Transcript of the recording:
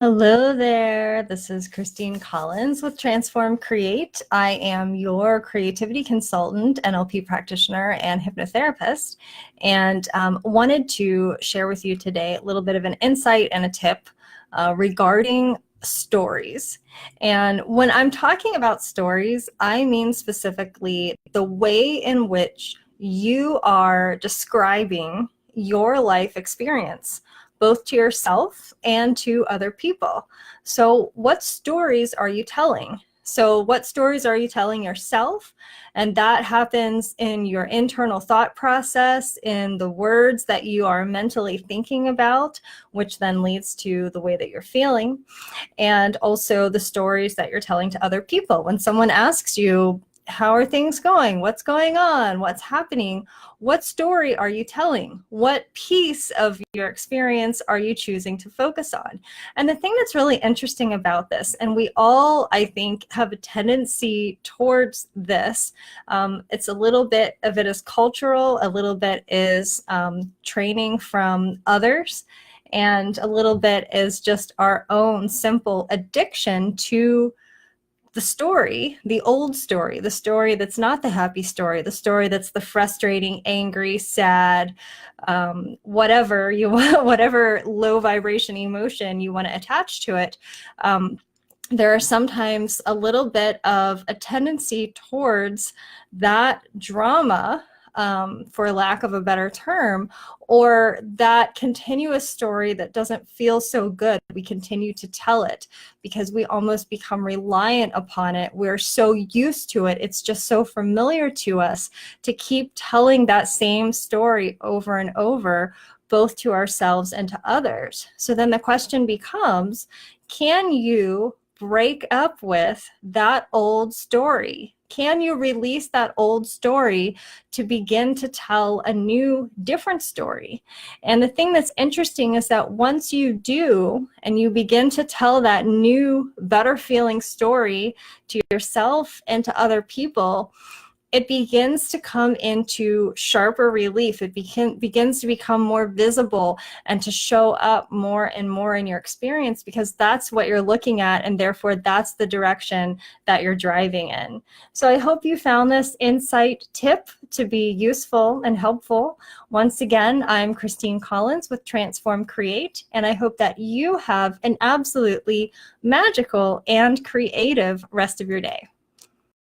Hello there. This is Christine Collins with Transform Create. I am your creativity consultant, NLP practitioner, and hypnotherapist, and wanted to share with you today a little bit of an insight and a tip regarding stories. And when I'm talking about stories, I mean specifically the way in which you are describing your life experience, both to yourself and to other people. So what stories are you telling? So what stories are you telling yourself? And that happens in your internal thought process, in the words that you are mentally thinking about, which then leads to the way that you're feeling, and also the stories that you're telling to other people. When someone asks you, how are things going? What's going on? What's happening? What story are you telling? What piece of your experience are you choosing to focus on? And the thing that's really interesting about this, and we all, I think, have a tendency towards this, it's a little bit of it is cultural, a little bit is training from others, and a little bit is just our own simple addiction to the story, the old story, the story that's not the happy story, the story that's the frustrating, angry, sad, whatever you want, whatever low vibration emotion you want to attach to it. There are sometimes a little bit of a tendency towards that drama, for lack of a better term, or that continuous story that doesn't feel so good. We continue to tell it because we almost become reliant upon it. We're so used to it. It's just so familiar to us to keep telling that same story over and over, both to ourselves and to others. So then the question becomes, can you break up with that old story? Can you release that old story to begin to tell a new, different story? And the thing that's interesting is that once you do, and you begin to tell that new, better feeling story to yourself and to other people, it begins to come into sharper relief. It begins to become more visible and to show up more and more in your experience, because that's what you're looking at, and therefore that's the direction that you're driving in. So I hope you found this insight tip to be useful and helpful. Once again, I'm Christine Collins with Transform Create, and I hope that you have an absolutely magical and creative rest of your day.